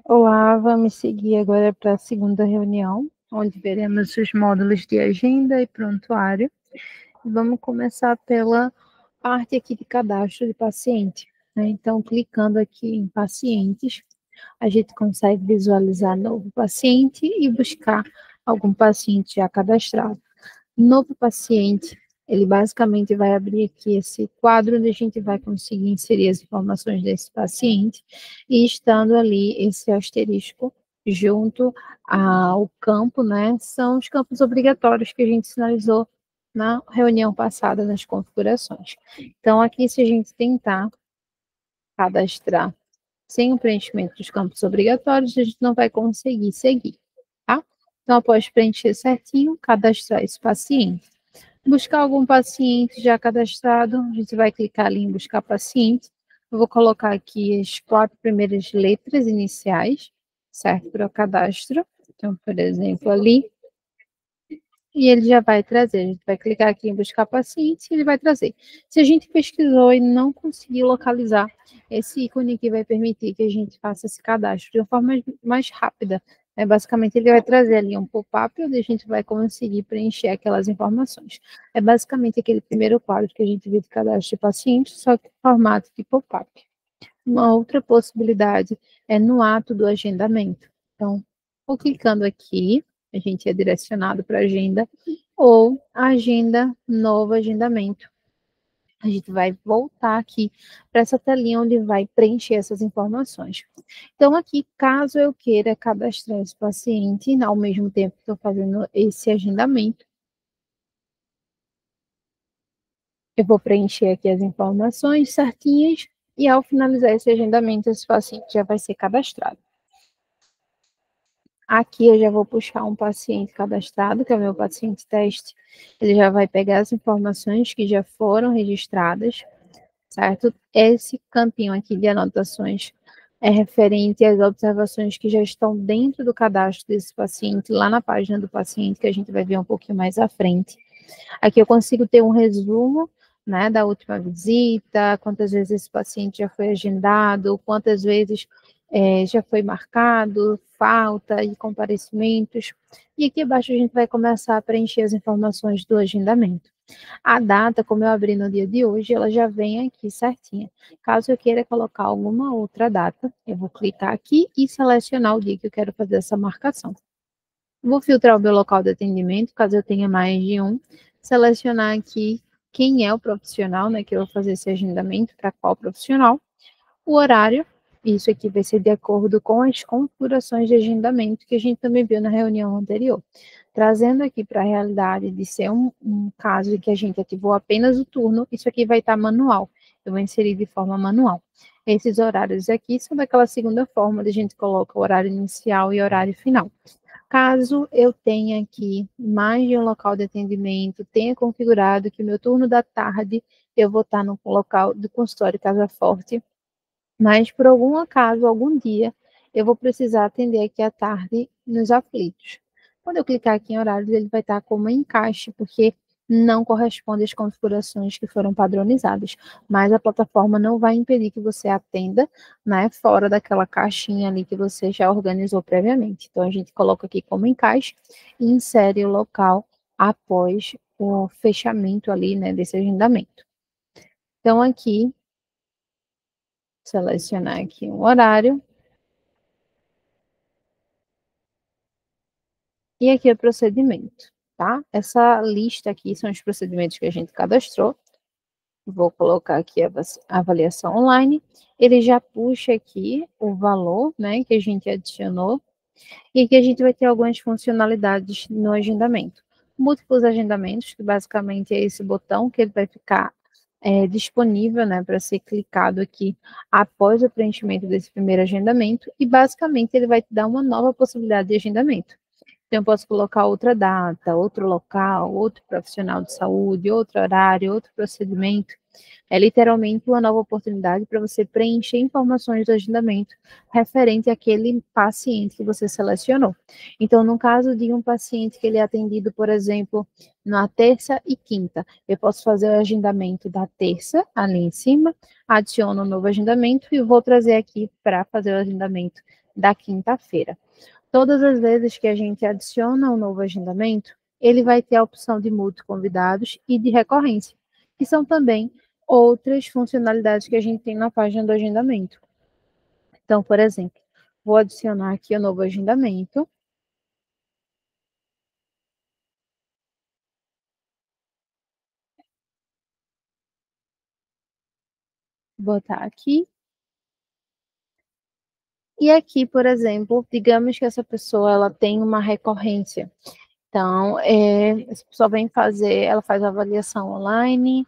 Olá, vamos seguir agora para a segunda reunião, onde veremos os módulos de agenda e prontuário. Vamos começar pela parte aqui de cadastro de paciente, né? Então, clicando aqui em pacientes, a gente consegue visualizar novo paciente e buscar algum paciente já cadastrado. Novo paciente, ele basicamente vai abrir aqui esse quadro onde a gente vai conseguir inserir as informações desse paciente e estando ali esse asterisco junto ao campo, né, são os campos obrigatórios que a gente sinalizou na reunião passada nas configurações. Então, aqui, se a gente tentar cadastrar sem o preenchimento dos campos obrigatórios, a gente não vai conseguir seguir, tá? Então, após preencher certinho, cadastrar esse paciente. Buscar algum paciente já cadastrado, a gente vai clicar ali em buscar paciente. Eu vou colocar aqui as 4 primeiras letras iniciais, certo? Para o cadastro. Então, por exemplo, ali. E ele já vai trazer. A gente vai clicar aqui em buscar paciente e ele vai trazer. Se a gente pesquisou e não conseguir localizar, esse ícone aqui vai permitir que a gente faça esse cadastro de uma forma mais rápida. Basicamente, ele vai trazer ali um pop-up onde a gente vai conseguir preencher aquelas informações. É basicamente aquele primeiro quadro que a gente viu de cadastro de paciente, só que em formato de pop-up. Uma outra possibilidade é no ato do agendamento. Então, ou clicando aqui, a gente é direcionado para a agenda, ou agenda, novo agendamento. A gente vai voltar aqui para essa telinha onde vai preencher essas informações. Então, aqui, caso eu queira cadastrar esse paciente, ao mesmo tempo que estou fazendo esse agendamento, eu vou preencher aqui as informações certinhas e, ao finalizar esse agendamento, esse paciente já vai ser cadastrado. Aqui eu já vou puxar um paciente cadastrado, que é o meu paciente teste. Ele já vai pegar as informações que já foram registradas, certo? Esse campinho aqui de anotações é referente às observações que já estão dentro do cadastro desse paciente, lá na página do paciente, que a gente vai ver um pouquinho mais à frente. Aqui eu consigo ter um resumo, né, da última visita, quantas vezes esse paciente já foi agendado, quantas vezes já foi marcado, falta e comparecimentos. E aqui abaixo a gente vai começar a preencher as informações do agendamento. A data, como eu abri no dia de hoje, ela já vem aqui certinha. Caso eu queira colocar alguma outra data, eu vou clicar aqui e selecionar o dia que eu quero fazer essa marcação. Vou filtrar o meu local de atendimento, caso eu tenha mais de um. Selecionar aqui quem é o profissional, né, que eu vou fazer esse agendamento, para qual profissional. O horário, isso aqui vai ser de acordo com as configurações de agendamento que a gente também viu na reunião anterior. Trazendo aqui para a realidade de ser um caso em que a gente ativou apenas o turno, isso aqui vai estar manual. Eu vou inserir de forma manual. Esses horários aqui são daquela segunda forma, onde a gente coloca o horário inicial e horário final. Caso eu tenha aqui mais de um local de atendimento, tenha configurado que o meu turno da tarde eu vou estar no local do consultório Casa Forte, mas por algum acaso, algum dia, eu vou precisar atender aqui à tarde nos aflitos. Quando eu clicar aqui em horários, ele vai estar como encaixe, porque não corresponde às configurações que foram padronizadas, mas a plataforma não vai impedir que você atenda, né, fora daquela caixinha ali que você já organizou previamente. Então, a gente coloca aqui como encaixe e insere o local após o fechamento ali, né, desse agendamento. Então, aqui, selecionar aqui um horário. E aqui é o procedimento, tá? Essa lista aqui são os procedimentos que a gente cadastrou. Vou colocar aqui a avaliação online. Ele já puxa aqui o valor, né, que a gente adicionou. E aqui a gente vai ter algumas funcionalidades no agendamento. Múltiplos agendamentos, que basicamente é esse botão que ele vai ficar disponível, né, para ser clicado aqui após o preenchimento desse primeiro agendamento. E basicamente ele vai te dar uma nova possibilidade de agendamento. Então, eu posso colocar outra data, outro local, outro profissional de saúde, outro horário, outro procedimento. É literalmente uma nova oportunidade para você preencher informações do agendamento referente àquele paciente que você selecionou. Então, no caso de um paciente que ele é atendido, por exemplo, na terça e quinta, eu posso fazer o agendamento da terça, ali em cima, adiciono um novo agendamento e vou trazer aqui para fazer o agendamento da quinta-feira. Todas as vezes que a gente adiciona um novo agendamento, ele vai ter a opção de multi-convidados e de recorrência, que são também outras funcionalidades que a gente tem na página do agendamento. Então, por exemplo, vou adicionar aqui o novo agendamento. Botar aqui. E aqui, por exemplo, digamos que essa pessoa ela tem uma recorrência. Então, essa pessoa vem fazer, ela faz a avaliação online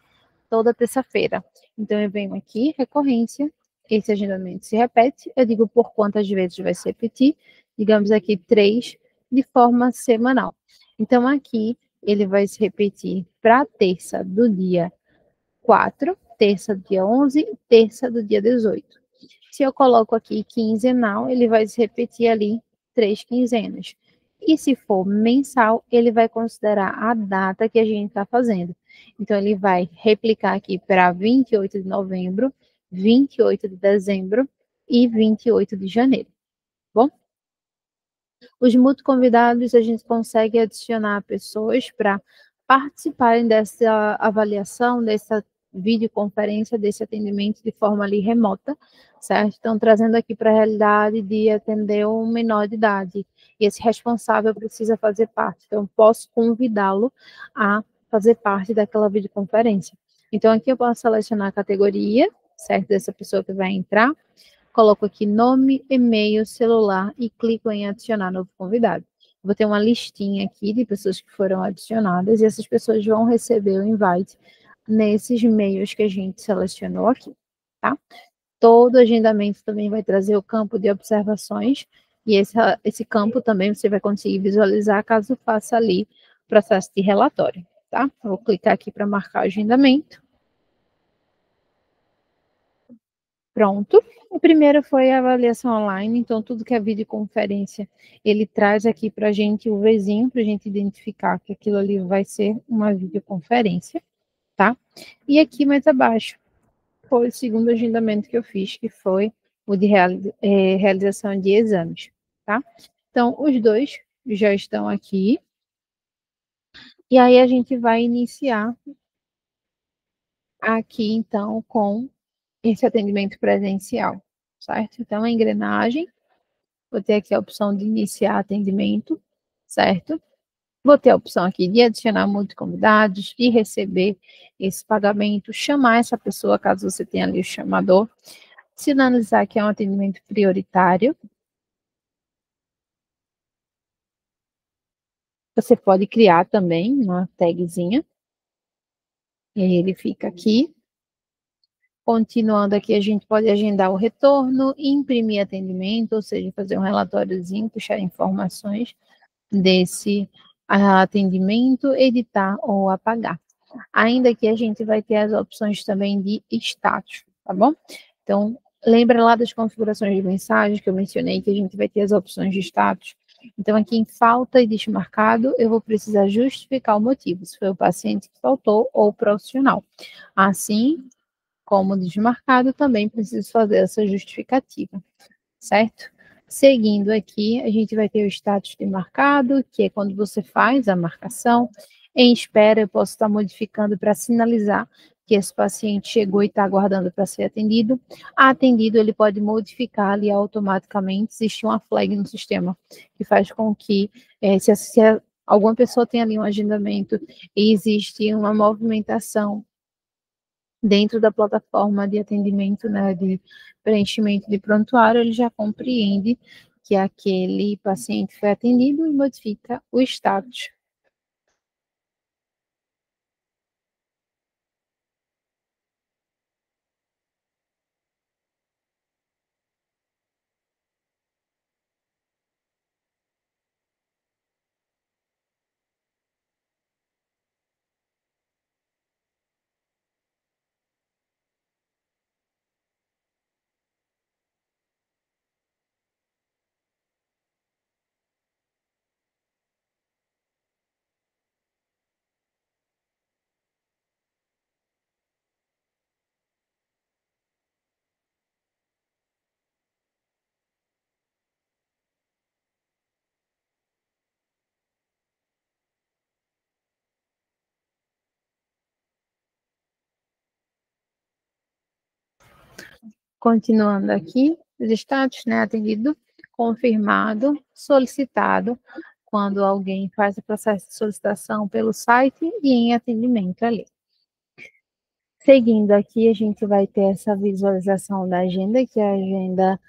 toda terça-feira. Então, eu venho aqui, recorrência, esse agendamento se repete, eu digo por quantas vezes vai se repetir, digamos aqui 3, de forma semanal. Então, aqui, ele vai se repetir para terça do dia 4, terça do dia 11 e terça do dia 18. Se eu coloco aqui quinzenal, ele vai se repetir ali 3 quinzenas. E se for mensal, ele vai considerar a data que a gente está fazendo. Então, ele vai replicar aqui para 28 de novembro, 28 de dezembro e 28 de janeiro. Bom? Os multiconvidados, a gente consegue adicionar pessoas para participarem dessa avaliação, dessa videoconferência, desse atendimento de forma ali remota, certo? Então, trazendo aqui para a realidade de atender um menor de idade. E esse responsável precisa fazer parte. Então, posso convidá-lo a fazer parte daquela videoconferência. Então, aqui eu posso selecionar a categoria, certo? Dessa pessoa que vai entrar. Coloco aqui nome, e-mail, celular e clico em adicionar novo convidado. Vou ter uma listinha aqui de pessoas que foram adicionadas e essas pessoas vão receber o invite nesses e-mails que a gente selecionou aqui, tá? Todo agendamento também vai trazer o campo de observações e esse campo também você vai conseguir visualizar caso faça ali o processo de relatório, tá? Vou clicar aqui para marcar o agendamento. Pronto. O primeiro foi a avaliação online, então tudo que é videoconferência, ele traz aqui para a gente o vizinho, para a gente identificar que aquilo ali vai ser uma videoconferência, tá? E aqui mais abaixo foi o segundo agendamento que eu fiz, que foi o de realização de exames, tá? Então, os dois já estão aqui, e aí a gente vai iniciar aqui, então, com esse atendimento presencial, certo? Então, a engrenagem. Vou ter aqui a opção de iniciar atendimento, certo? Vou ter a opção aqui de adicionar multiconvidados, de receber esse pagamento, chamar essa pessoa, caso você tenha ali o chamador, sinalizar que é um atendimento prioritário. Você pode criar também uma tagzinha, e aí ele fica aqui. Continuando aqui, a gente pode agendar o retorno, imprimir atendimento, ou seja, fazer um relatóriozinho, puxar informações desse atendimento, editar ou apagar. Ainda que a gente vai ter as opções também de status, tá bom? Então, lembra lá das configurações de mensagens que eu mencionei, que a gente vai ter as opções de status. Então, aqui em falta e desmarcado, eu vou precisar justificar o motivo, se foi o paciente que faltou ou o profissional. Assim, como desmarcado, também preciso fazer essa justificativa, certo? Seguindo aqui, a gente vai ter o status de marcado, que é quando você faz a marcação. Em espera, eu posso estar modificando para sinalizar que esse paciente chegou e está aguardando para ser atendido. Atendido, ele pode modificar ali automaticamente, existe uma flag no sistema, que faz com que, se alguma pessoa tem ali um agendamento e existe uma movimentação dentro da plataforma de atendimento, né, de preenchimento de prontuário, ele já compreende que aquele paciente foi atendido e modifica o status. Continuando aqui, os status, né, atendido, confirmado, solicitado, quando alguém faz o processo de solicitação pelo site e em atendimento ali. Seguindo aqui, a gente vai ter essa visualização da agenda, que é a agenda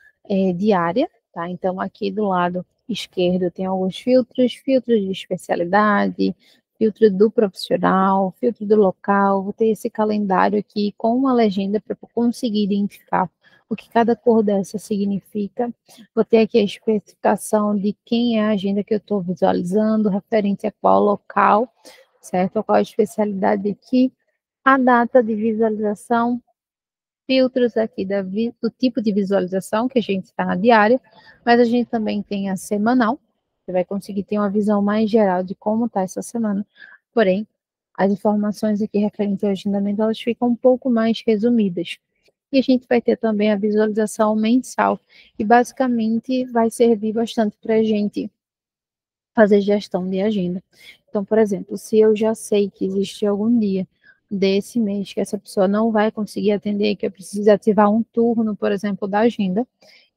diária, tá? Então, aqui do lado esquerdo tem alguns filtros, filtro de especialidade, filtro do profissional, filtro do local, vou ter esse calendário aqui com uma legenda para conseguir identificar o que cada cor dessa significa. Vou ter aqui a especificação de quem é a agenda que eu estou visualizando, referente a qual local, certo? A qual especialidade aqui, a data de visualização, filtros aqui do tipo de visualização, que a gente está na diária, mas a gente também tem a semanal, você vai conseguir ter uma visão mais geral de como está essa semana, porém, as informações aqui referentes ao agendamento, elas ficam um pouco mais resumidas. E a gente vai ter também a visualização mensal, que basicamente vai servir bastante para a gente fazer gestão de agenda. Então, por exemplo, se eu já sei que existe algum dia desse mês que essa pessoa não vai conseguir atender, que eu preciso ativar um turno, por exemplo, da agenda,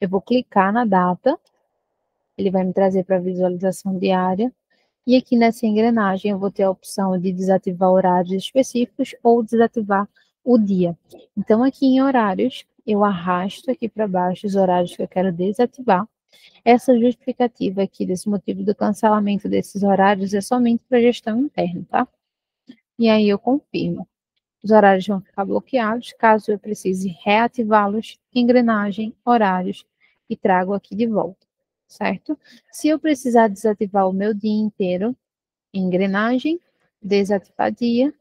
eu vou clicar na data, ele vai me trazer para a visualização diária, e aqui nessa engrenagem eu vou ter a opção de desativar horários específicos ou desativar o dia. Então, aqui em horários, eu arrasto aqui para baixo os horários que eu quero desativar. Essa justificativa aqui desse motivo do cancelamento desses horários é somente para gestão interna, tá? E aí eu confirmo. Os horários vão ficar bloqueados, caso eu precise reativá-los, engrenagem, horários, e trago aqui de volta, certo? Se eu precisar desativar o meu dia inteiro, engrenagem, desativar dia,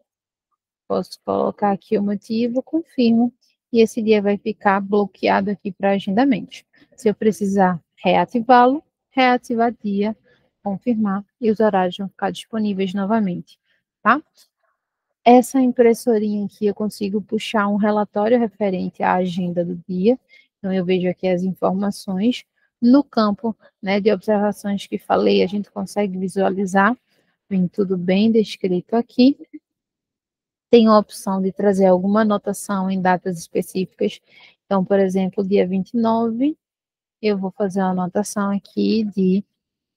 posso colocar aqui o motivo, confirmo, e esse dia vai ficar bloqueado aqui para agendamentos. Se eu precisar reativá-lo, reativar dia, confirmar, e os horários vão ficar disponíveis novamente, tá? Essa impressorinha aqui eu consigo puxar um relatório referente à agenda do dia, então eu vejo aqui as informações. No campo, né, de observações que falei, a gente consegue visualizar, vem tudo bem descrito aqui. Tem a opção de trazer alguma anotação em datas específicas. Então, por exemplo, dia 29, eu vou fazer uma anotação aqui de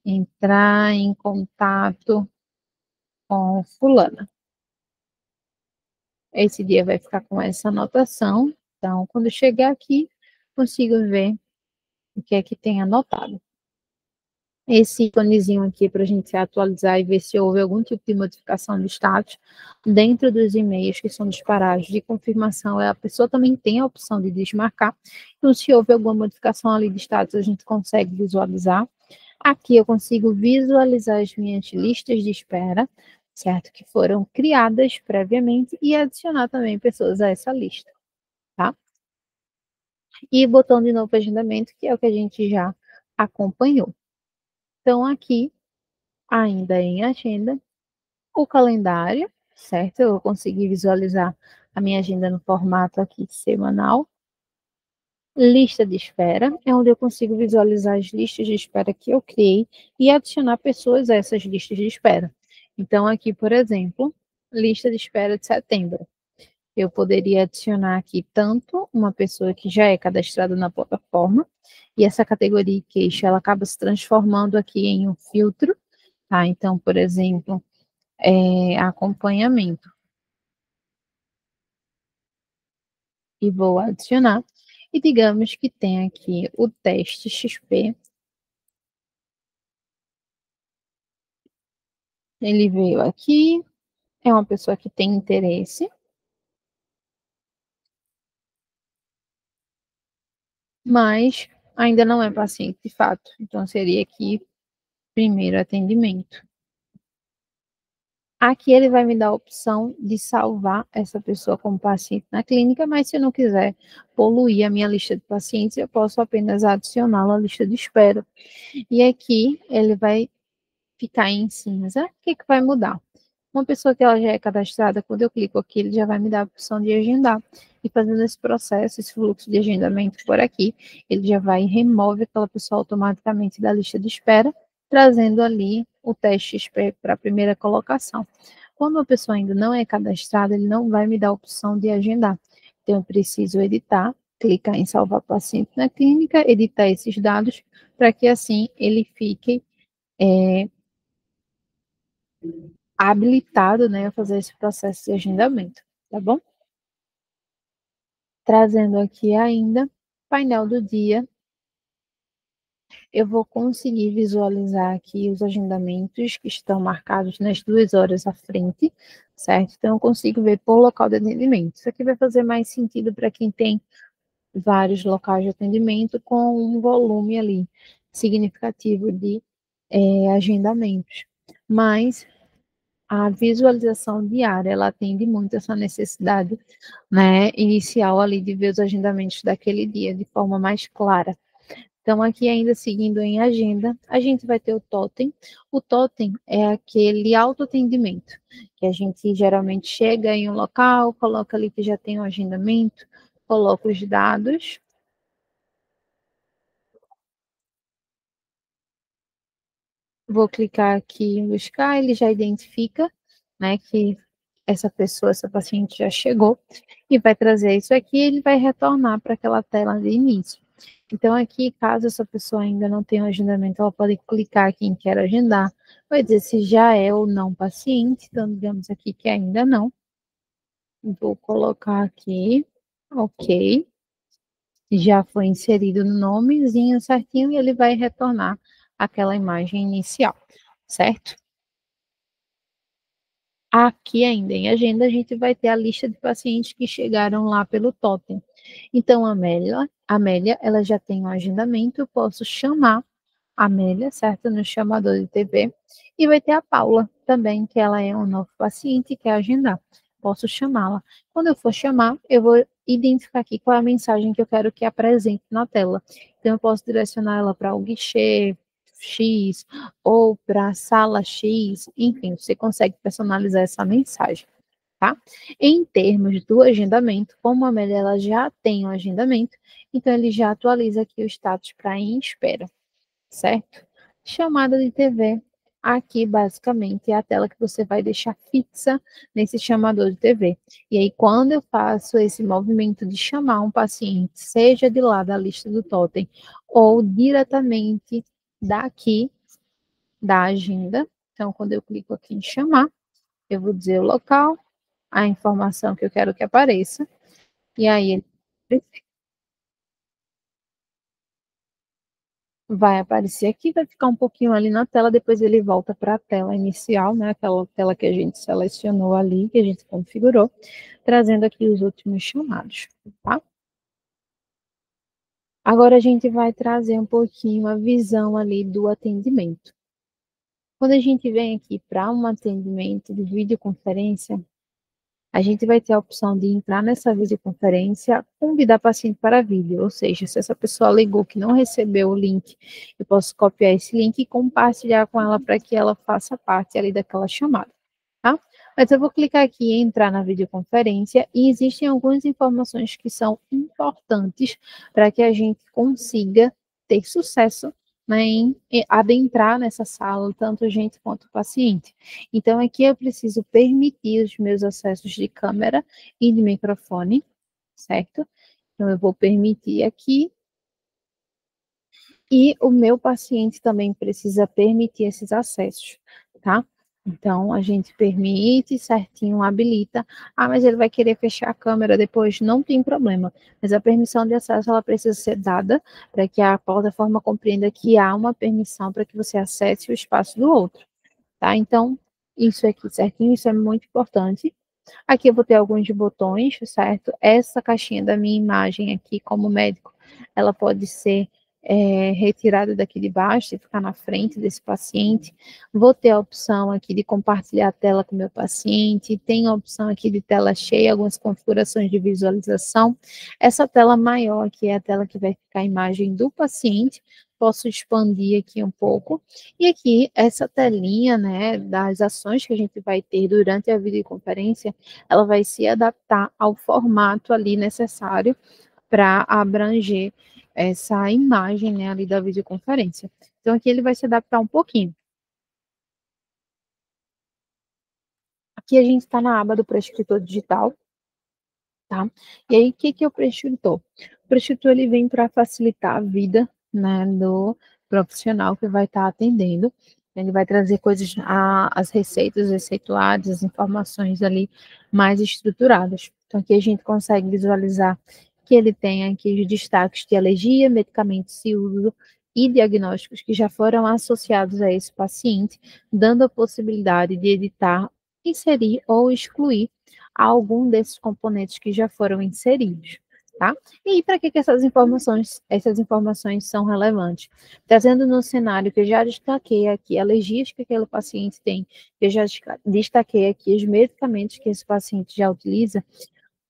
entrar em contato com fulana. Esse dia vai ficar com essa anotação. Então, quando chegar aqui, consigo ver o que é que tem anotado. Esse íconezinho aqui para a gente atualizar e ver se houve algum tipo de modificação do status dentro dos e-mails que são disparados de confirmação, a pessoa também tem a opção de desmarcar. Então, se houve alguma modificação ali de status, a gente consegue visualizar. Aqui eu consigo visualizar as minhas listas de espera, certo? Que foram criadas previamente e adicionar também pessoas a essa lista, tá? E botão de novo agendamento, que é o que a gente já acompanhou. Então, aqui, ainda em agenda, o calendário, certo? Eu vou conseguir visualizar a minha agenda no formato aqui semanal. Lista de espera, é onde eu consigo visualizar as listas de espera que eu criei e adicionar pessoas a essas listas de espera. Então, aqui, por exemplo, lista de espera de setembro. Eu poderia adicionar aqui tanto uma pessoa que já é cadastrada na plataforma, e essa categoria e queixa, ela acaba se transformando aqui em um filtro, tá? Então, por exemplo, acompanhamento. E vou adicionar. E digamos que tem aqui o teste XP. Ele veio aqui, é uma pessoa que tem interesse. Mas ainda não é paciente de fato. Então, seria aqui primeiro atendimento. Aqui ele vai me dar a opção de salvar essa pessoa como paciente na clínica, mas se eu não quiser poluir a minha lista de pacientes, eu posso apenas adicioná-la à lista de espera. E aqui ele vai ficar em cinza. O que vai mudar? Uma pessoa que ela já é cadastrada, quando eu clico aqui, ele já vai me dar a opção de agendar. E fazendo esse processo, esse fluxo de agendamento por aqui, ele já vai e remove aquela pessoa automaticamente da lista de espera, trazendo ali o teste XP para a primeira colocação. Quando a pessoa ainda não é cadastrada, ele não vai me dar a opção de agendar. Então, eu preciso editar, clicar em salvar paciente na clínica, editar esses dados, para que assim ele fique habilitado, né, a fazer esse processo de agendamento, tá bom? Trazendo aqui ainda painel do dia, eu vou conseguir visualizar aqui os agendamentos que estão marcados nas 2 horas à frente, certo? Então, eu consigo ver por local de atendimento. Isso aqui vai fazer mais sentido para quem tem vários locais de atendimento com um volume ali significativo de agendamentos. Mas a visualização diária, ela atende muito essa necessidade, né, inicial ali de ver os agendamentos daquele dia de forma mais clara. Então, aqui ainda seguindo em agenda, a gente vai ter o totem. O totem é aquele autoatendimento, que a gente geralmente chega em um local, coloca ali que já tem um agendamento, coloca os dados. Vou clicar aqui em buscar, ele já identifica, né, que essa pessoa, essa paciente já chegou, e vai trazer isso aqui, ele vai retornar para aquela tela de início. Então, aqui, caso essa pessoa ainda não tenha um agendamento, ela pode clicar aqui em quero agendar, vai dizer se já é ou não paciente, então, digamos aqui que ainda não. Vou colocar aqui, ok, já foi inserido no nomezinho certinho e ele vai retornar aquela imagem inicial, certo? Aqui ainda em agenda, a gente vai ter a lista de pacientes que chegaram lá pelo totem. Então, a Amélia, ela já tem um agendamento, eu posso chamar a Amélia, certo? No chamador de TV. E vai ter a Paula também, que ela é um novo paciente e quer agendar. Posso chamá-la. Quando eu for chamar, eu vou identificar aqui qual é a mensagem que eu quero que apresente na tela. Então, eu posso direcionar ela para o guichê X ou para a sala X, enfim, você consegue personalizar essa mensagem, tá? Em termos do agendamento, como a Amélia ela já tem um agendamento, então ele já atualiza aqui o status para em espera, certo? Chamada de TV, aqui basicamente é a tela que você vai deixar fixa nesse chamador de TV. E aí, quando eu faço esse movimento de chamar um paciente, seja de lá da lista do totem ou diretamente daqui da agenda, então quando eu clico aqui em chamar, eu vou dizer o local, a informação que eu quero que apareça, e aí ele vai aparecer aqui, vai ficar um pouquinho ali na tela, depois ele volta para a tela inicial, né, aquela tela que a gente selecionou ali, que a gente configurou, trazendo aqui os últimos chamados, tá? Agora a gente vai trazer um pouquinho a visão ali do atendimento. Quando a gente vem aqui para um atendimento de videoconferência, a gente vai ter a opção de entrar nessa videoconferência, convidar paciente para vídeo, ou seja, se essa pessoa alegou que não recebeu o link, eu posso copiar esse link e compartilhar com ela para que ela faça parte ali daquela chamada, tá? Mas eu vou clicar aqui em entrar na videoconferência e existem algumas informações que são importantes para que a gente consiga ter sucesso, né, em adentrar nessa sala, tanto a gente quanto o paciente. Então, aqui eu preciso permitir os meus acessos de câmera e de microfone, certo? Então, eu vou permitir aqui. E o meu paciente também precisa permitir esses acessos, tá? Então, a gente permite, certinho, habilita. Ah, mas ele vai querer fechar a câmera depois, não tem problema. Mas a permissão de acesso, ela precisa ser dada para que a plataforma compreenda que há uma permissão para que você acesse o espaço do outro, tá? Então, isso aqui, certinho, isso é muito importante. Aqui eu vou ter alguns botões, certo? Essa caixinha da minha imagem aqui, como médico, ela pode ser retirada daqui de baixo e ficar na frente desse paciente. Vou ter a opção aqui de compartilhar a tela com o meu paciente. Tem a opção aqui de tela cheia, algumas configurações de visualização. Essa tela maior aqui é a tela que vai ficar a imagem do paciente. Posso expandir aqui um pouco. E aqui, essa telinha, né, das ações que a gente vai ter durante a videoconferência, ela vai se adaptar ao formato ali necessário para abranger essa imagem, né, ali da videoconferência. Então, aqui ele vai se adaptar um pouquinho. Aqui a gente está na aba do prescritor digital, tá? E aí, o que que é o prescritor? O prescritor, ele vem para facilitar a vida, né, do profissional que vai estar atendendo. Ele vai trazer coisas, as receitas, os receituários, as informações ali mais estruturadas. Então, aqui a gente consegue visualizar que ele tem aqui os destaques de alergia, medicamentos de uso e diagnósticos que já foram associados a esse paciente, dando a possibilidade de editar, inserir ou excluir algum desses componentes que já foram inseridos, tá? E para que essas informações são relevantes? Trazendo no cenário que eu já destaquei aqui, alergias que aquele paciente tem, que eu já destaquei aqui os medicamentos que esse paciente já utiliza,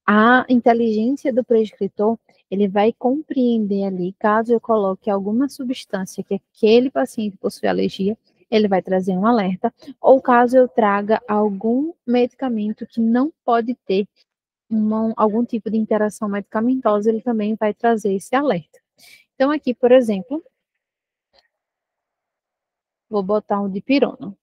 a inteligência do prescritor, ele vai compreender ali, caso eu coloque alguma substância que aquele paciente possui alergia, ele vai trazer um alerta, ou caso eu traga algum medicamento que não pode ter algum tipo de interação medicamentosa, ele também vai trazer esse alerta. Então, aqui, por exemplo, vou botar um dipirona,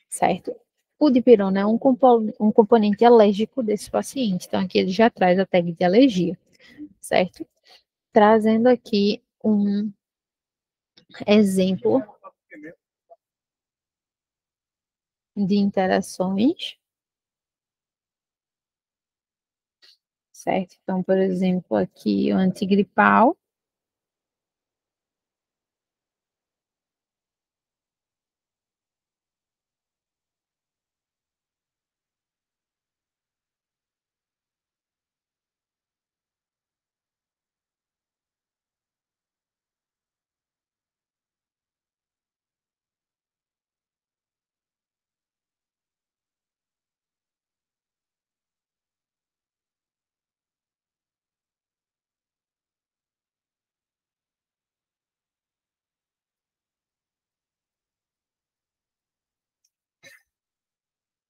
certo? O dipirona é um componente alérgico desse paciente, então aqui ele já traz a tag de alergia, certo? Trazendo aqui um exemplo de interações, certo? Então, por exemplo, aqui o antigripal,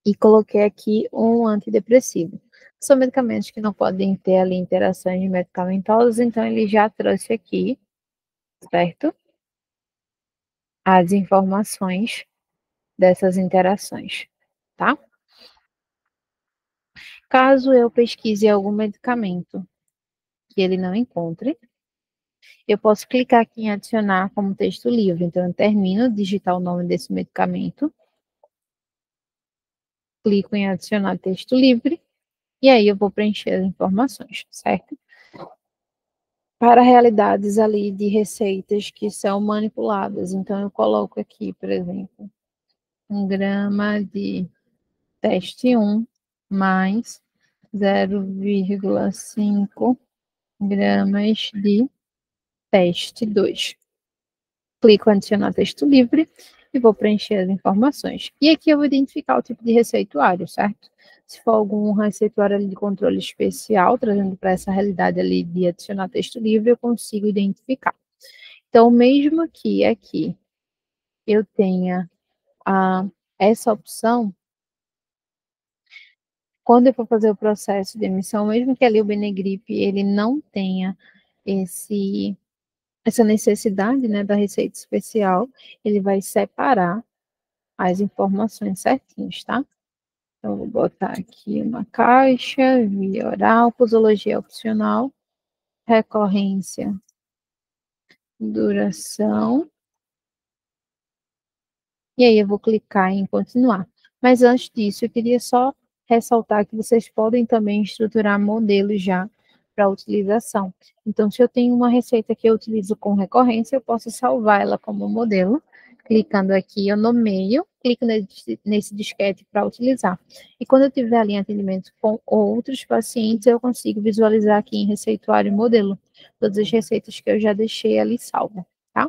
e coloquei aqui um antidepressivo. São medicamentos que não podem ter ali interações medicamentosas, então ele já trouxe aqui, certo? As informações dessas interações, tá? Caso eu pesquise algum medicamento que ele não encontre, eu posso clicar aqui em adicionar como texto livre. Então, eu termino de digitar o nome desse medicamento, clico em adicionar texto livre, e aí eu vou preencher as informações, certo? Para realidades ali de receitas que são manipuladas. Então, eu coloco aqui, por exemplo, 1 grama de teste 1 mais 0,5 gramas de teste 2. Clico em adicionar texto livre e vou preencher as informações. E aqui eu vou identificar o tipo de receituário, certo? Se for algum receituário ali de controle especial, trazendo para essa realidade ali de adicionar texto livre, eu consigo identificar. Então, mesmo que aqui eu tenha essa opção, quando eu for fazer o processo de emissão, mesmo que ali o Benegrip ele não tenha essa necessidade, né, da receita especial, ele vai separar as informações certinhas, tá? Então, vou botar aqui uma caixa, via oral, posologia opcional, recorrência, duração, e aí eu vou clicar em continuar. Mas antes disso, eu queria só ressaltar que vocês podem também estruturar modelos já para utilização. Então, se eu tenho uma receita que eu utilizo com recorrência, eu posso salvar ela como modelo, clicando aqui, eu nomeio, clico nesse disquete para utilizar. E quando eu tiver ali em atendimento com outros pacientes, eu consigo visualizar aqui em receituário e modelo todas as receitas que eu já deixei ali salva, tá?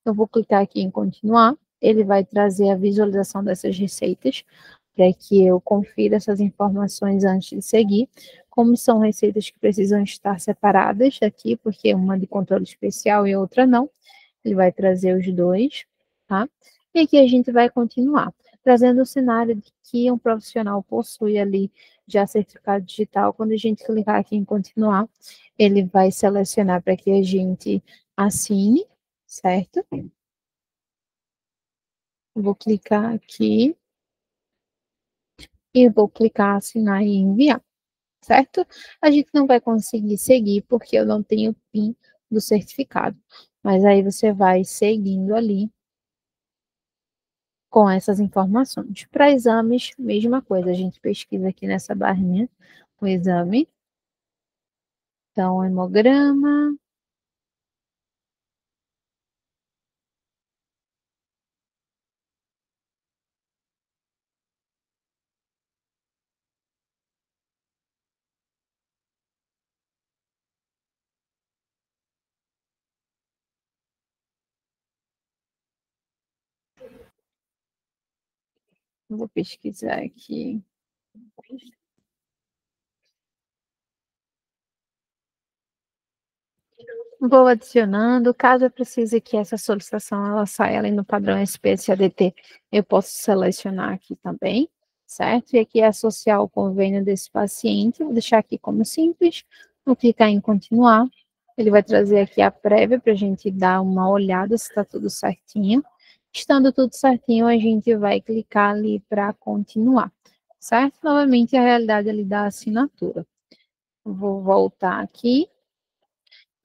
Eu vou clicar aqui em continuar, ele vai trazer a visualização dessas receitas, para que eu confira essas informações antes de seguir. Como são receitas que precisam estar separadas aqui, porque uma de controle especial e outra não, ele vai trazer os dois, tá? E aqui a gente vai continuar, trazendo o cenário de que um profissional possui ali já certificado digital. Quando a gente clicar aqui em continuar, ele vai selecionar para que a gente assine, certo? Vou clicar aqui e vou clicar assinar e enviar, certo? A gente não vai conseguir seguir porque eu não tenho PIN do certificado, mas aí você vai seguindo ali com essas informações. Para exames, mesma coisa, a gente pesquisa aqui nessa barrinha o exame. Então, hemograma. Vou pesquisar aqui. Vou adicionando, caso eu precise que essa solicitação ela saia ali no padrão SPSADT, eu posso selecionar aqui também, certo? E aqui é associar o convênio desse paciente, vou deixar aqui como simples, vou clicar em continuar, ele vai trazer aqui a prévia para a gente dar uma olhada se está tudo certinho. Estando tudo certinho, a gente vai clicar ali para continuar, certo? Novamente a realidade ali da assinatura. Vou voltar aqui.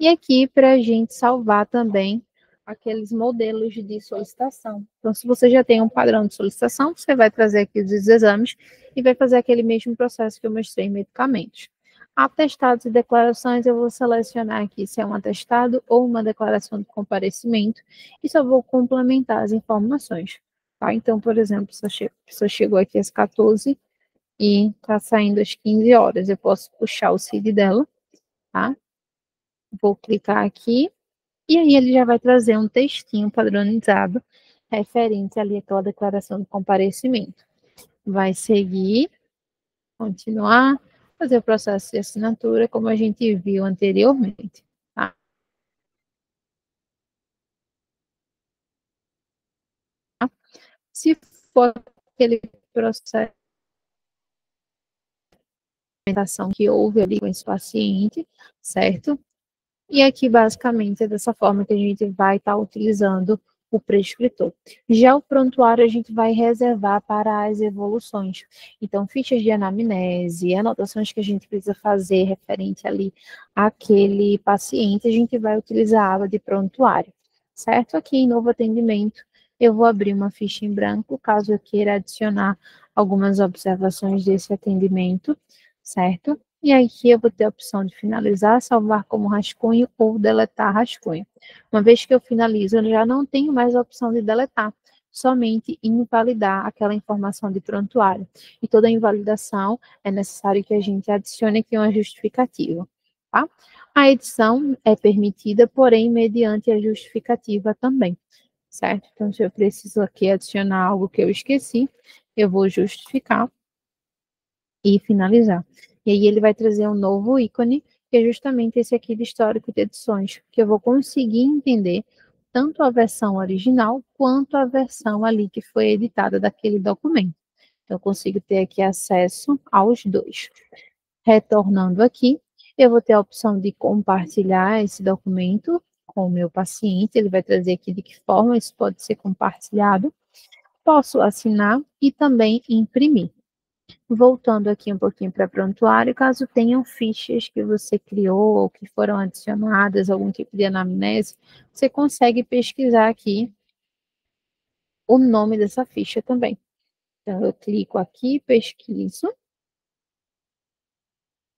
E aqui para a gente salvar também aqueles modelos de solicitação. Então, se você já tem um padrão de solicitação, você vai trazer aqui os exames e vai fazer aquele mesmo processo que eu mostrei em medicamentos. Atestados e declarações, eu vou selecionar aqui se é um atestado ou uma declaração de comparecimento e só vou complementar as informações. Tá? Então, por exemplo, se a pessoa chegou aqui às 14 e está saindo às 15 horas, eu posso puxar o CID dela, tá? Vou clicar aqui e aí ele já vai trazer um textinho padronizado referente ali àquela declaração de comparecimento. Vai seguir, continuar, fazer o processo de assinatura, como a gente viu anteriormente. Tá? Se for aquele processo de alimentação que houve ali com esse paciente, certo? E aqui, basicamente, é dessa forma que a gente vai estar utilizando o prescritor. Já o prontuário a gente vai reservar para as evoluções. Então, fichas de anamnese, anotações que a gente precisa fazer referente ali àquele paciente, a gente vai utilizar a aba de prontuário, certo? Aqui em novo atendimento, eu vou abrir uma ficha em branco, caso eu queira adicionar algumas observações desse atendimento, certo? E aqui eu vou ter a opção de finalizar, salvar como rascunho ou deletar rascunho. Uma vez que eu finalizo, eu já não tenho mais a opção de deletar, somente invalidar aquela informação de prontuário. E toda invalidação é necessário que a gente adicione aqui uma justificativa, tá? A edição é permitida, porém, mediante a justificativa também, certo? Então, se eu preciso aqui adicionar algo que eu esqueci, eu vou justificar e finalizar. E aí ele vai trazer um novo ícone, que é justamente esse aqui de histórico de edições, que eu vou conseguir entender tanto a versão original quanto a versão ali que foi editada daquele documento. Então, eu consigo ter aqui acesso aos dois. Retornando aqui, eu vou ter a opção de compartilhar esse documento com o meu paciente, ele vai trazer aqui de que forma isso pode ser compartilhado. Posso assinar e também imprimir. Voltando aqui um pouquinho para prontuário, caso tenham fichas que você criou ou que foram adicionadas, algum tipo de anamnese, você consegue pesquisar aqui o nome dessa ficha também. Então, eu clico aqui, pesquiso,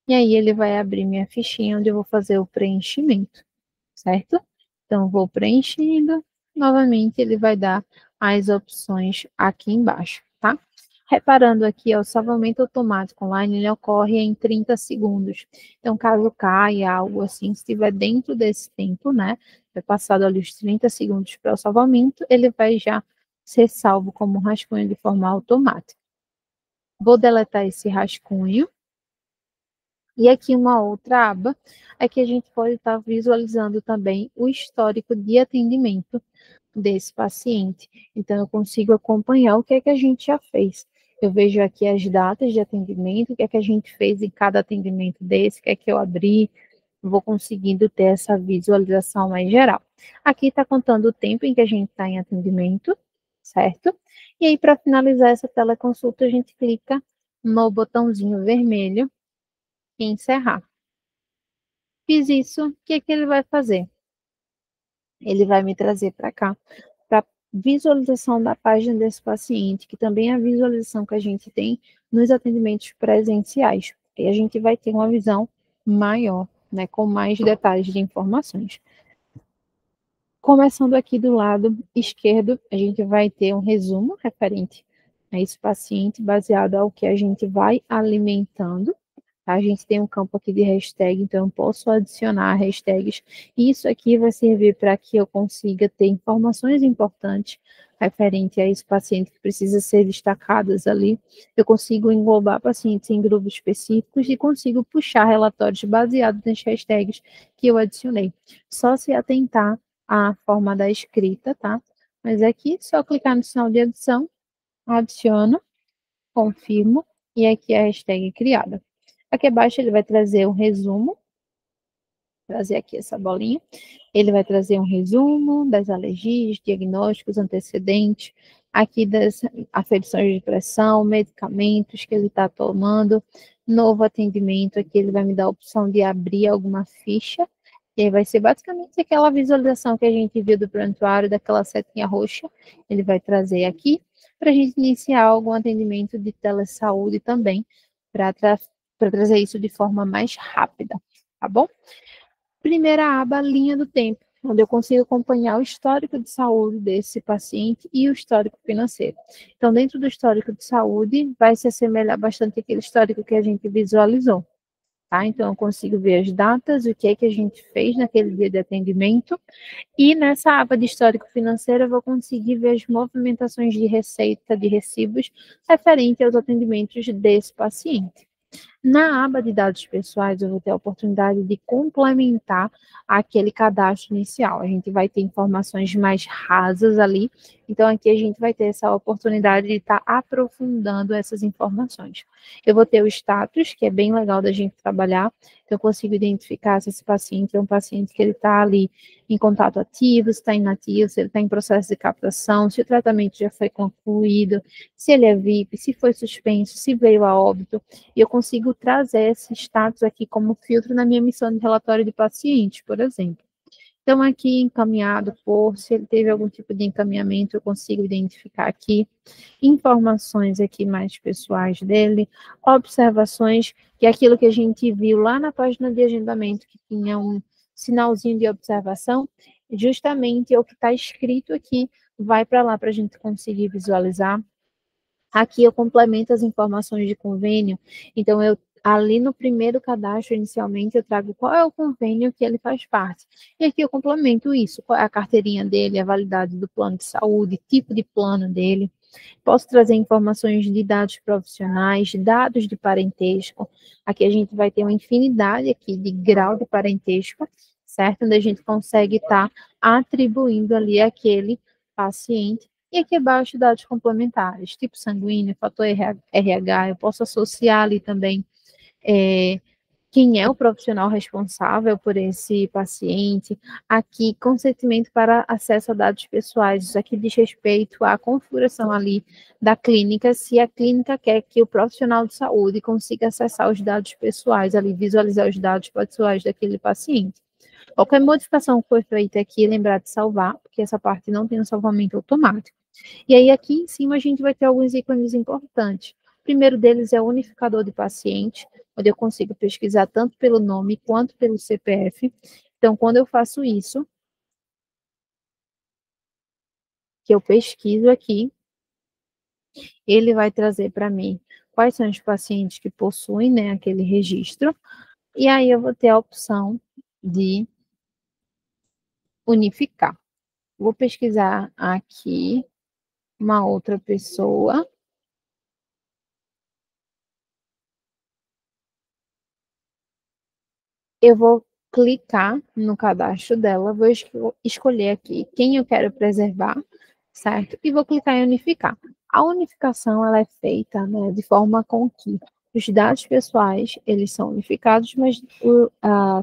e aí ele vai abrir minha fichinha onde eu vou fazer o preenchimento, certo? Então, vou preenchendo, novamente ele vai dar as opções aqui embaixo, tá? Reparando aqui, ó, o salvamento automático online ele ocorre em 30 segundos. Então, caso caia algo assim, se estiver dentro desse tempo, né, é passado ali os 30 segundos para o salvamento, ele vai já ser salvo como rascunho de forma automática. Vou deletar esse rascunho. E aqui uma outra aba é que a gente pode estar visualizando também o histórico de atendimento desse paciente. Então, eu consigo acompanhar o que é que a gente já fez. Eu vejo aqui as datas de atendimento, o que é que a gente fez em cada atendimento desse, o que é que eu abri, vou conseguindo ter essa visualização mais geral. Aqui está contando o tempo em que a gente está em atendimento, certo? E aí, para finalizar essa teleconsulta, a gente clica no botãozinho vermelho e encerrar. Fiz isso, o que é que ele vai fazer? Ele vai me trazer para cá, para visualização da página desse paciente, que também é a visualização que a gente tem nos atendimentos presenciais. E a gente vai ter uma visão maior, né, com mais detalhes de informações. Começando aqui do lado esquerdo, a gente vai ter um resumo referente a esse paciente, baseado ao que a gente vai alimentando. A gente tem um campo aqui de hashtag, então eu posso adicionar hashtags. Isso aqui vai servir para que eu consiga ter informações importantes referente a esse paciente que precisa ser destacadas ali. Eu consigo englobar pacientes em grupos específicos e consigo puxar relatórios baseados nas hashtags que eu adicionei. Só se atentar à forma da escrita, tá? Mas aqui, só clicar no sinal de adição, adiciono, confirmo, e aqui é a hashtag criada. Aqui abaixo ele vai trazer um resumo, trazer aqui essa bolinha. Ele vai trazer um resumo das alergias, diagnósticos, antecedentes, aqui das aferições de pressão, medicamentos que ele está tomando, novo atendimento. Aqui ele vai me dar a opção de abrir alguma ficha, e aí vai ser basicamente aquela visualização que a gente viu do prontuário, daquela setinha roxa. Ele vai trazer aqui para a gente iniciar algum atendimento de telesaúde também, para trazer isso de forma mais rápida, tá bom? Primeira aba, linha do tempo, onde eu consigo acompanhar o histórico de saúde desse paciente e o histórico financeiro. Então, dentro do histórico de saúde, vai se assemelhar bastante àquele histórico que a gente visualizou, tá? Então, eu consigo ver as datas, o que é que a gente fez naquele dia de atendimento, e nessa aba de histórico financeiro, eu vou conseguir ver as movimentações de receita, de recibos, referente aos atendimentos desse paciente. Na aba de dados pessoais, eu vou ter a oportunidade de complementar aquele cadastro inicial. A gente vai ter informações mais rasas ali, então aqui a gente vai ter essa oportunidade de estar aprofundando essas informações. Eu vou ter o status, que é bem legal da gente trabalhar, então eu consigo identificar se esse paciente é um paciente que ele está ali em contato ativo, se está inativo, se ele está em processo de captação, se o tratamento já foi concluído, se ele é VIP, se foi suspenso, se veio a óbito, e eu consigo trazer esse status aqui como filtro na minha missão de relatório de paciente, por exemplo. Então, aqui, encaminhado por, se ele teve algum tipo de encaminhamento, eu consigo identificar aqui informações aqui mais pessoais dele, observações, que é aquilo que a gente viu lá na página de agendamento, que tinha um sinalzinho de observação, justamente é o que está escrito aqui, vai para lá para a gente conseguir visualizar. Aqui eu complemento as informações de convênio, então eu ali no primeiro cadastro, inicialmente, eu trago qual é o convênio que ele faz parte. E aqui eu complemento isso, qual é a carteirinha dele, a validade do plano de saúde, tipo de plano dele. Posso trazer informações de dados profissionais, dados de parentesco. Aqui a gente vai ter uma infinidade aqui de grau de parentesco, certo? Onde a gente consegue estar atribuindo ali aquele paciente. E aqui abaixo, dados complementares, tipo sanguíneo, fator RH, eu posso associar ali também quem é o profissional responsável por esse paciente. Aqui, consentimento para acesso a dados pessoais, isso aqui diz respeito à configuração ali da clínica, se a clínica quer que o profissional de saúde consiga acessar os dados pessoais ali, visualizar os dados pessoais daquele paciente. Qualquer modificação que for feita aqui, lembrar de salvar, porque essa parte não tem um salvamento automático. E aí, aqui em cima, a gente vai ter alguns ícones importantes. O primeiro deles é o unificador de paciente, onde eu consigo pesquisar tanto pelo nome quanto pelo CPF. Então, quando eu faço isso, que eu pesquiso aqui, ele vai trazer para mim quais são os pacientes que possuem, né, aquele registro, e aí eu vou ter a opção de unificar. Vou pesquisar aqui uma outra pessoa. Eu vou clicar no cadastro dela, vou escolher aqui quem eu quero preservar, certo? E vou clicar em unificar. A unificação, ela é feita, né, de forma com que os dados pessoais, eles são unificados, mas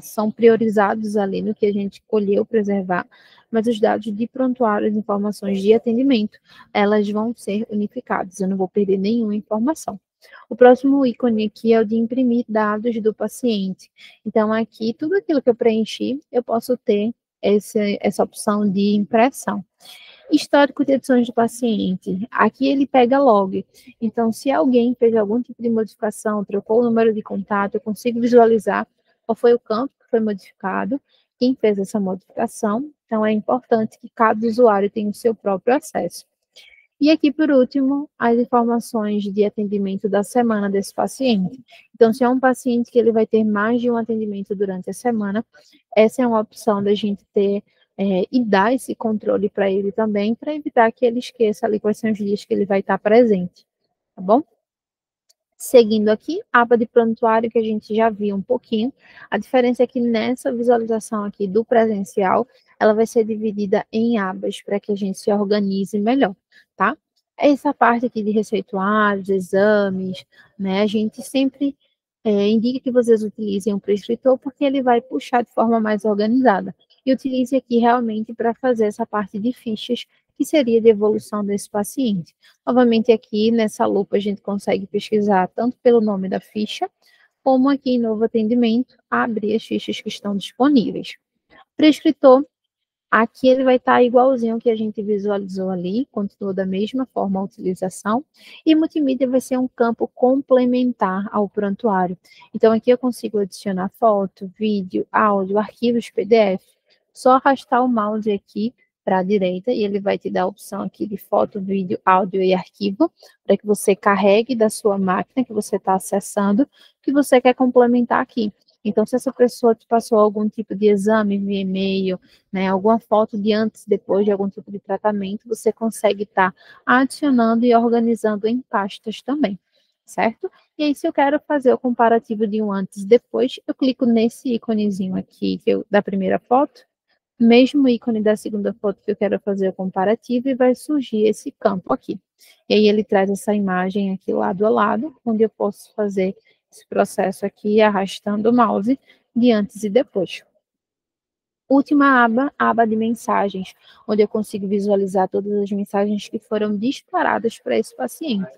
são priorizados ali no que a gente escolheu preservar, mas os dados de prontuário, as informações de atendimento, elas vão ser unificadas, eu não vou perder nenhuma informação. O próximo ícone aqui é o de imprimir dados do paciente. Então, aqui, tudo aquilo que eu preenchi, eu posso ter essa opção de impressão. Histórico de edições do paciente. Aqui ele pega log. Então, se alguém fez algum tipo de modificação, trocou o número de contato, eu consigo visualizar qual foi o campo que foi modificado, quem fez essa modificação. Então, é importante que cada usuário tenha o seu próprio acesso. E aqui, por último, as informações de atendimento da semana desse paciente. Então, se é um paciente que ele vai ter mais de um atendimento durante a semana, essa é uma opção da gente ter e dar esse controle para ele também, para evitar que ele esqueça ali quais são os dias que ele vai estar presente, tá bom? Seguindo aqui, aba de prontuário que a gente já viu um pouquinho. A diferença é que nessa visualização aqui do presencial, ela vai ser dividida em abas para que a gente se organize melhor, tá? Essa parte aqui de receituários, exames, né? A gente sempre indica que vocês utilizem um prescritor porque ele vai puxar de forma mais organizada. E utilize aqui realmente para fazer essa parte de fichas, que seria de evolução desse paciente. Novamente, aqui nessa lupa a gente consegue pesquisar tanto pelo nome da ficha, como aqui em novo atendimento, abrir as fichas que estão disponíveis. Prescritor, aqui ele vai estar igualzinho ao que a gente visualizou ali, continua da mesma forma a utilização, e multimídia vai ser um campo complementar ao prontuário. Então, aqui eu consigo adicionar foto, vídeo, áudio, arquivos PDF. Só arrastar o mouse aqui para a direita e ele vai te dar a opção aqui de foto, vídeo, áudio e arquivo, para que você carregue da sua máquina que você está acessando, que você quer complementar aqui. Então, se essa pessoa te passou algum tipo de exame via e-mail, né, alguma foto de antes e depois de algum tipo de tratamento, você consegue estar adicionando e organizando em pastas também, certo? E aí, se eu quero fazer o comparativo de um antes e depois, eu clico nesse íconezinho aqui da primeira foto, mesmo ícone da segunda foto que eu quero fazer o comparativo, e vai surgir esse campo aqui. E aí ele traz essa imagem aqui lado a lado, onde eu posso fazer esse processo aqui, arrastando o mouse de antes e depois. Última aba, a aba de mensagens, onde eu consigo visualizar todas as mensagens que foram disparadas para esse paciente.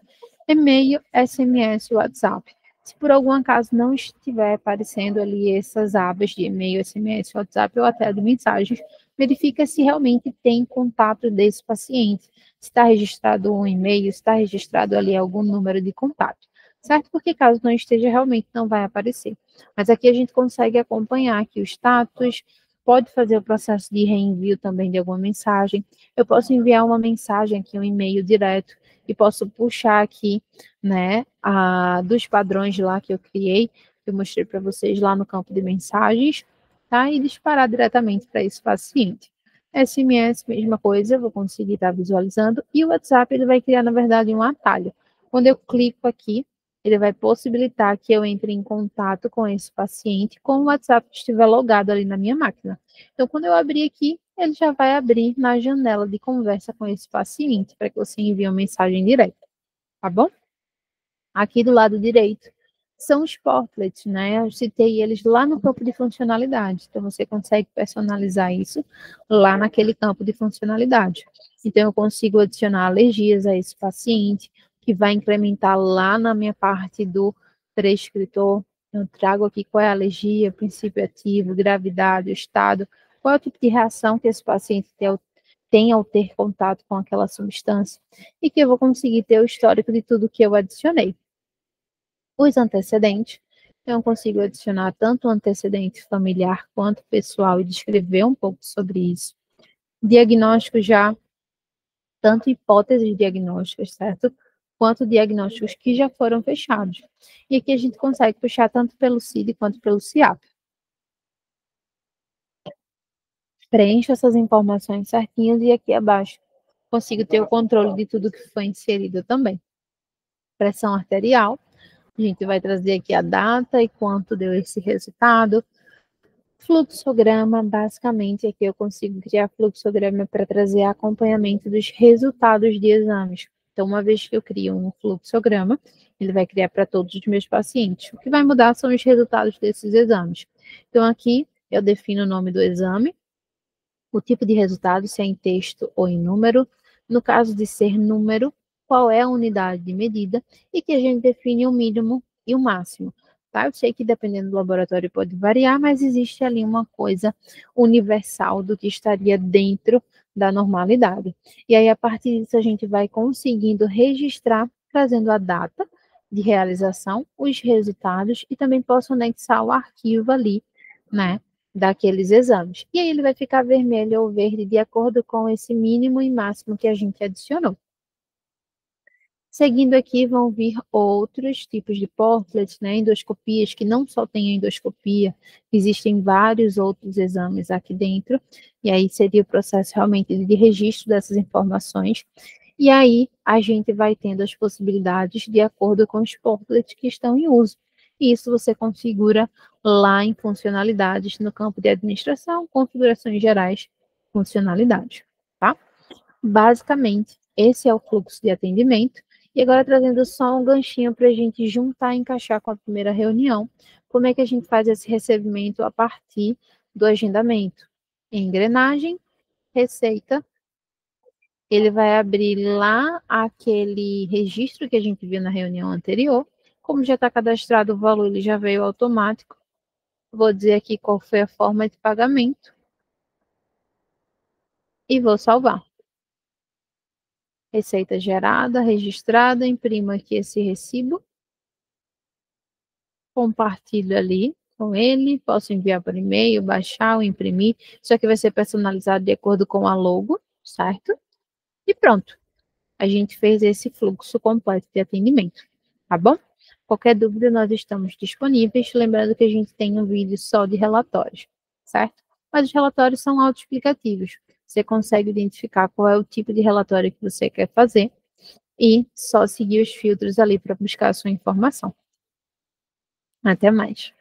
E-mail, SMS, WhatsApp. Se por algum acaso não estiver aparecendo ali essas abas de e-mail, SMS, WhatsApp ou até de mensagens, verifica se realmente tem contato desse paciente. Se está registrado um e-mail, se está registrado ali algum número de contato, certo? Porque caso não esteja, realmente não vai aparecer. Mas aqui a gente consegue acompanhar aqui o status, pode fazer o processo de reenvio também de alguma mensagem. Eu posso enviar uma mensagem aqui, um e-mail direto, e posso puxar aqui, né, dos padrões lá que eu criei, que eu mostrei para vocês lá no campo de mensagens, tá? E disparar diretamente para esse paciente. SMS, mesma coisa, eu vou conseguir estar visualizando. E o WhatsApp, ele vai criar, na verdade, um atalho. Quando eu clico aqui, ele vai possibilitar que eu entre em contato com esse paciente com o WhatsApp que estiver logado ali na minha máquina. Então, quando eu abrir aqui, ele já vai abrir na janela de conversa com esse paciente, para que você envie uma mensagem direta, tá bom? Aqui do lado direito são os portlets, né? Eu citei eles lá no campo de funcionalidade. Então, você consegue personalizar isso lá naquele campo de funcionalidade. Então, eu consigo adicionar alergias a esse paciente, que vai incrementar lá na minha parte do prescritor. Eu trago aqui qual é a alergia, princípio ativo, gravidade, o estado, qual é o tipo de reação que esse paciente tem ao ter contato com aquela substância, e que eu vou conseguir ter o histórico de tudo que eu adicionei. Os antecedentes, então eu consigo adicionar tanto o antecedente familiar quanto pessoal e descrever um pouco sobre isso. Diagnóstico já, tanto hipóteses diagnósticas, certo? Quanto diagnósticos que já foram fechados. E aqui a gente consegue puxar tanto pelo CID quanto pelo CIAP. Preencho essas informações certinhas e aqui abaixo consigo ter o controle de tudo que foi inserido também. Pressão arterial, a gente vai trazer aqui a data e quanto deu esse resultado. Fluxograma, basicamente, aqui eu consigo criar fluxograma para trazer acompanhamento dos resultados de exames. Então, uma vez que eu crio um fluxograma, ele vai criar para todos os meus pacientes. O que vai mudar são os resultados desses exames. Então, aqui eu defino o nome do exame, o tipo de resultado, se é em texto ou em número. No caso de ser número, qual é a unidade de medida e que a gente define o mínimo e o máximo. Tá? Eu sei que dependendo do laboratório pode variar, mas existe ali uma coisa universal do que estaria dentro da normalidade. E aí, a partir disso, a gente vai conseguindo registrar, trazendo a data de realização, os resultados e também posso anexar o arquivo ali, né, daqueles exames. E aí ele vai ficar vermelho ou verde de acordo com esse mínimo e máximo que a gente adicionou. Seguindo aqui vão vir outros tipos de portlets, né, endoscopias, que não só tem a endoscopia, existem vários outros exames aqui dentro, e aí seria o processo realmente de registro dessas informações, e aí a gente vai tendo as possibilidades de acordo com os portlets que estão em uso. E isso você configura lá em funcionalidades no campo de administração, configurações gerais, funcionalidades, tá? Basicamente, esse é o fluxo de atendimento. E agora trazendo só um ganchinho para a gente juntar e encaixar com a primeira reunião, como é que a gente faz esse recebimento a partir do agendamento? Engrenagem, receita, ele vai abrir lá aquele registro que a gente viu na reunião anterior. Como já está cadastrado o valor, ele já veio automático. Vou dizer aqui qual foi a forma de pagamento e vou salvar. Receita gerada, registrada, imprimo aqui esse recibo, compartilho ali com ele, posso enviar por e-mail, baixar ou imprimir. Isso aqui vai ser personalizado de acordo com a logo, certo? E pronto. A gente fez esse fluxo completo de atendimento, tá bom? Qualquer dúvida, nós estamos disponíveis. Lembrando que a gente tem um vídeo só de relatórios, certo? Mas os relatórios são autoexplicativos. Você consegue identificar qual é o tipo de relatório que você quer fazer e só seguir os filtros ali para buscar a sua informação. Até mais.